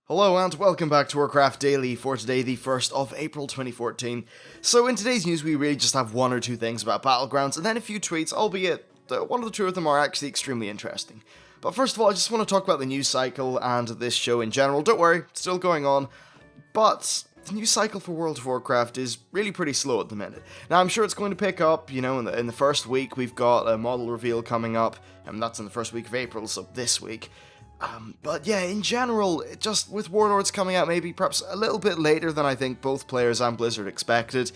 Hello and welcome back to Warcraft Daily for today, the 1st of April 2014. So in today's news we really just have one or two things about Battlegrounds and then a few tweets, albeit one of the two of them are actually extremely interesting. But first of all, I just want to talk about the news cycle and this show in general. Don't worry, it's still going on, but the news cycle for World of Warcraft is really pretty slow at the minute. Now I'm sure it's going to pick up, in the first week we've got a model reveal coming up, and that's in the first week of April, so this week. But yeah, in general, just with Warlords coming out maybe perhaps a little bit later than I think both players and Blizzard expected,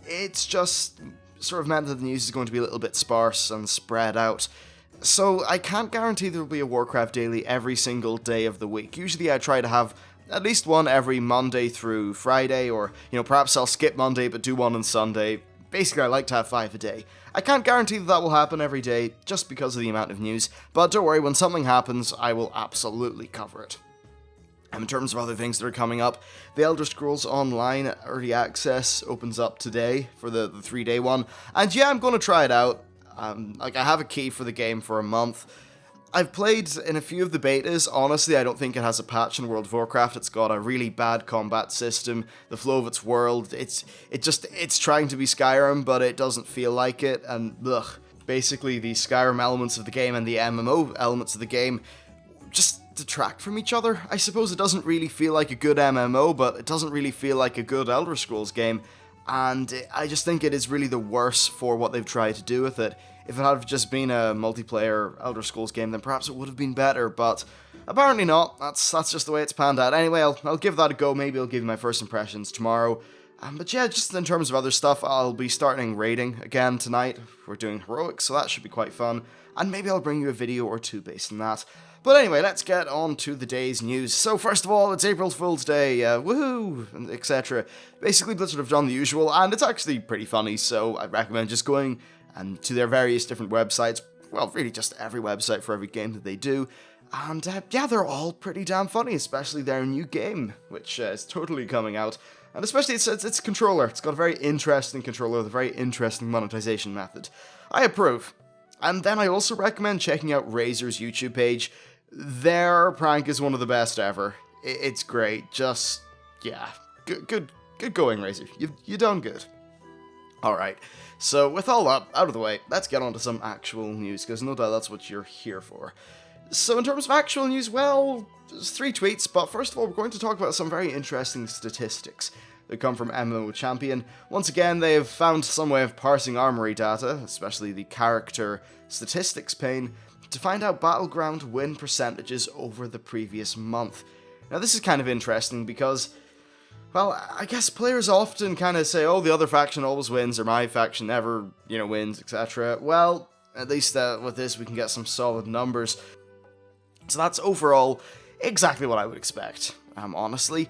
it's just sort of meant that the news is going to be a little bit sparse and spread out. So I can't guarantee there will be a Warcraft Daily every single day of the week. Usually I try to have at least one every Monday through Friday, or, perhaps I'll skip Monday but do one on Sunday. Basically, I like to have 5 a day. I can't guarantee that will happen every day, just because of the amount of news, but don't worry, when something happens, I will absolutely cover it. And in terms of other things that are coming up, the Elder Scrolls Online Early Access opens up today for the 3-day one, and yeah, I'm going to try it out. I have a key for the game for a month. I've played in a few of the betas. Honestly, I don't think it has a patch in World of Warcraft. It's got a really bad combat system. The flow of its world, it's trying to be Skyrim, but it doesn't feel like it. And basically the Skyrim elements of the game and the MMO elements of the game just detract from each other. I suppose it doesn't really feel like a good MMO, but it doesn't really feel like a good Elder Scrolls game. And I just think it is really the worse for what they've tried to do with it. If it had just been a multiplayer Elder Scrolls game, then perhaps it would have been better, but apparently not. That's just the way it's panned out. Anyway, I'll give that a go. Maybe I'll give you my first impressions tomorrow. But yeah, just in terms of other stuff, I'll be starting raiding again tonight. We're doing heroics, so that should be quite fun. And maybe I'll bring you a video or two based on that. But anyway, let's get on to the day's news. So first of all, it's April Fool's Day, woohoo, etc. Basically, Blizzard have done the usual, and it's actually pretty funny, so I recommend just going and to their various different websites, well, really just every website for every game that they do, and yeah, they're all pretty damn funny, especially their new game, which is totally coming out, and especially it's a controller. It's got a very interesting controller with a very interesting monetization method. I approve. And then I also recommend checking out Razor's YouTube page. Their prank is one of the best ever. It's great, just, yeah, good going, Razor. You've done good. Alright, so with all that out of the way, let's get on to some actual news, because no doubt that's what you're here for. So in terms of actual news, well, there's 3 tweets, but first of all, we're going to talk about some very interesting statistics that come from MMO Champion. Once again, they have found some way of parsing armory data, especially the character statistics pane, to find out Battleground win percentages over the previous month. Now this is kind of interesting because, well, I guess players often kind of say, oh, the other faction always wins, or my faction never, wins, etc. Well, at least with this we can get some solid numbers. So that's overall exactly what I would expect, honestly.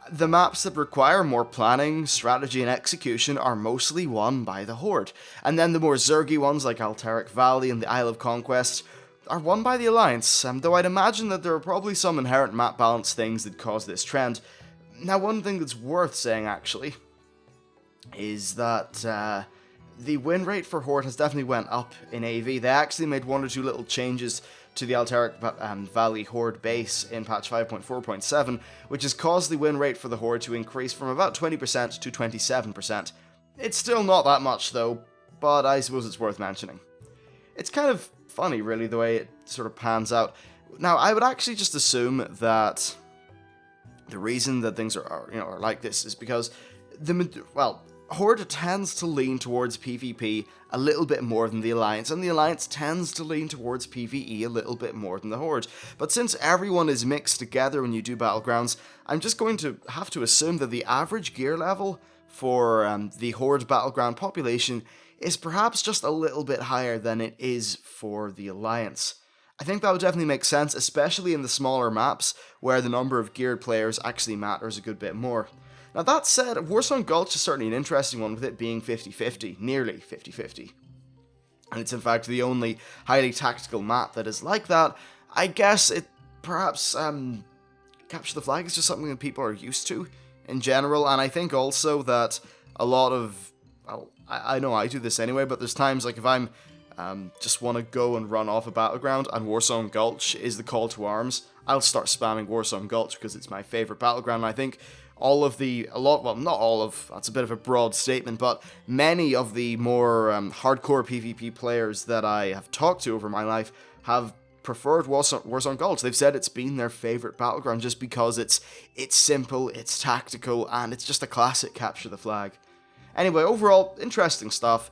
The maps that require more planning, strategy, and execution are mostly won by the Horde, and then the more zergy ones like Alterac Valley and the Isle of Conquest are won by the Alliance, though I'd imagine that there are probably some inherent map balance things that cause this trend. Now, one thing that's worth saying, actually, is that the win rate for Horde has definitely went up in AV. They actually made 1 or 2 little changes to the Alterac Valley Horde base in patch 5.4.7, which has caused the win rate for the Horde to increase from about 20% to 27%. It's still not that much though, but I suppose it's worth mentioning. It's kind of funny, really, the way it sort of pans out. Now, I would actually just assume that the reason that things are like this is because Horde tends to lean towards PvP a little bit more than the Alliance, and the Alliance tends to lean towards PvE a little bit more than the Horde. But since everyone is mixed together when you do Battlegrounds, I'm just going to have to assume that the average gear level for the Horde Battleground population is perhaps just a little bit higher than it is for the Alliance. I think that would definitely make sense, especially in the smaller maps, where the number of geared players actually matters a good bit more. Now that said, Warsong Gulch is certainly an interesting one, with it being 50-50, nearly 50-50. And it's in fact the only highly tactical map that is like that. I guess it perhaps, Capture the Flag is just something that people are used to in general, and I think also that a lot of, well, I know I do this anyway, but there's times like if I'm just want to go and run off a battleground, and Warzone Gulch is the call to arms. I'll start spamming Warzone Gulch because it's my favorite battleground, and I think not all of, that's a bit of a broad statement, but many of the more hardcore PvP players that I have talked to over my life have preferred Warzone Gulch. They've said it's been their favorite battleground just because it's simple, it's tactical, and it's just a classic capture the flag. Anyway, overall, interesting stuff.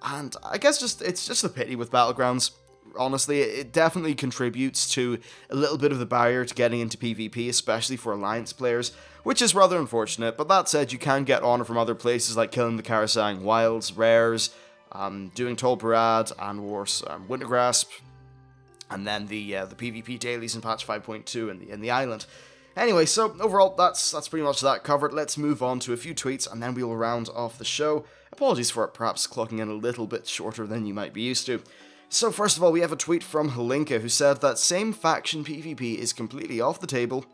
And I guess it's just a pity with Battlegrounds. Honestly, it definitely contributes to a little bit of the barrier to getting into PvP, especially for Alliance players, which is rather unfortunate. But that said, you can get honor from other places like killing the Garrison Wilds, Rares, doing Tol Barad, and Wars, Wintergrasp, and then the PvP dailies in patch 5.2 in the island. Anyway, so overall, that's pretty much that covered. Let's move on to a few tweets, and then we will round off the show. Apologies for it perhaps clocking in a little bit shorter than you might be used to. So first of all, we have a tweet from Helinka, who said that same faction PvP is completely off the table.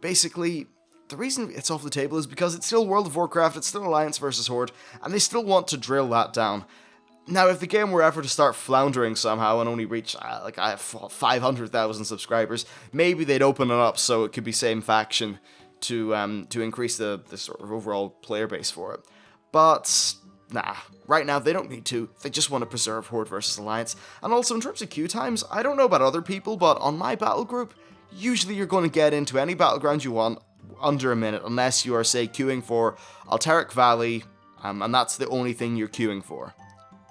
Basically, the reason it's off the table is because it's still World of Warcraft, it's still Alliance versus Horde, and they still want to drill that down. Now, if the game were ever to start floundering somehow and only reach, I have 500,000 subscribers, maybe they'd open it up so it could be same faction to increase the sort of overall player base for it. But, nah, right now they don't need to. They just want to preserve Horde versus Alliance. And also, in terms of queue times, I don't know about other people, but on my battle group, usually you're going to get into any battleground you want under a minute, unless you are, say, queuing for Alterac Valley, and that's the only thing you're queuing for.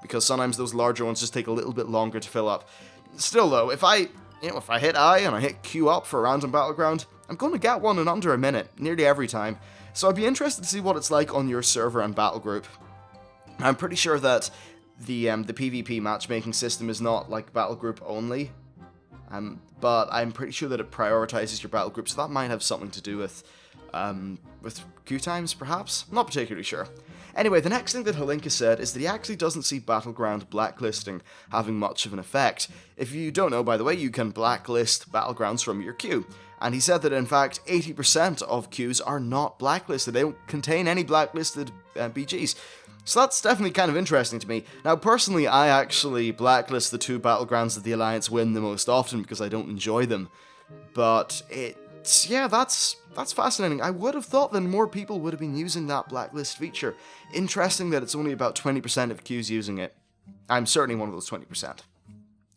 Because sometimes those larger ones just take a little bit longer to fill up. Still though, if I hit I and I hit Q up for a random battleground, I'm going to get one in under a minute, nearly every time. So I'd be interested to see what it's like on your server and battle group. I'm pretty sure that the PvP matchmaking system is not like battle group only, but I'm pretty sure that it prioritizes your battle group, so that might have something to do with queue times, perhaps? I'm not particularly sure. Anyway, the next thing that Helinka said is that he actually doesn't see Battleground blacklisting having much of an effect. If you don't know, by the way, you can blacklist Battlegrounds from your queue. And he said that, in fact, 80% of queues are not blacklisted. They don't contain any blacklisted BGs. So that's definitely kind of interesting to me. Now, personally, I actually blacklist the two Battlegrounds that the Alliance win the most often because I don't enjoy them. But that's fascinating. I would have thought that more people would have been using that blacklist feature. Interesting that it's only about 20% of queues using it. I'm certainly one of those 20%.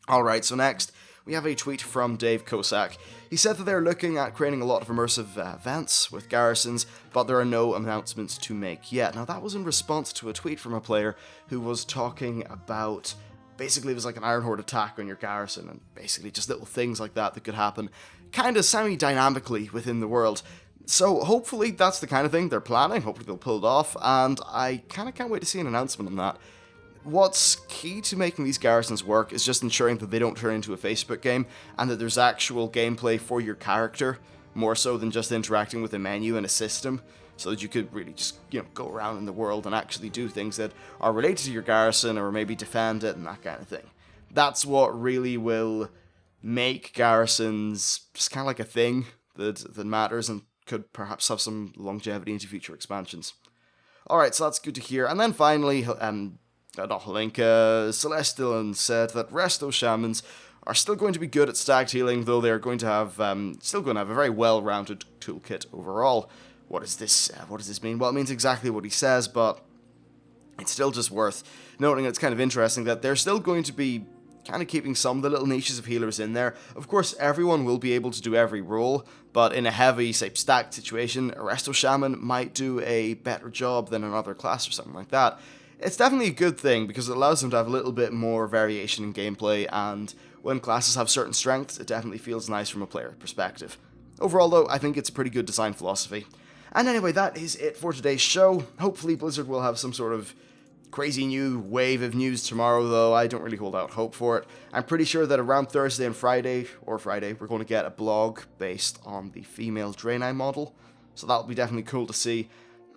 Alright, so next, we have a tweet from Dave Kosak. He said that they're looking at creating a lot of immersive events with garrisons, but there are no announcements to make yet. Now, that was in response to a tweet from a player who was talking about, basically it was like an Iron Horde attack on your garrison, and basically just little things like that could happen kind of semi-dynamically within the world. So hopefully that's the kind of thing they're planning, hopefully they'll pull it off, and I kind of can't wait to see an announcement on that. What's key to making these garrisons work is just ensuring that they don't turn into a Facebook game, and that there's actual gameplay for your character, more so than just interacting with a menu and a system, so that you could really just, go around in the world and actually do things that are related to your garrison, or maybe defend it and that kind of thing. That's what really will make garrisons just kind of like a thing that matters and could perhaps have some longevity into future expansions. Alright, so that's good to hear. And then finally, not Helinka, Celestial said that Resto Shamans are still going to be good at stacked healing, though they are going to have a very well-rounded toolkit overall. What does this mean? Well, it means exactly what he says, but it's still just worth noting. It's kind of interesting that they're still going to be kind of keeping some of the little niches of healers in there. Of course, everyone will be able to do every role, but in a heavy, say, stacked situation, a Resto Shaman might do a better job than another class or something like that. It's definitely a good thing because it allows them to have a little bit more variation in gameplay, and when classes have certain strengths, it definitely feels nice from a player perspective. Overall, though, I think it's a pretty good design philosophy. And anyway, that is it for today's show. Hopefully Blizzard will have some sort of crazy new wave of news tomorrow, though I don't really hold out hope for it. I'm pretty sure that around Thursday and Friday, we're going to get a blog based on the female Draenei model, so that'll be definitely cool to see.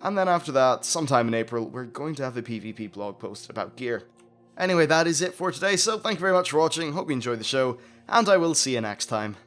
And then after that, sometime in April, we're going to have a PvP blog posted about gear. Anyway, that is it for today, so thank you very much for watching, hope you enjoyed the show, and I will see you next time.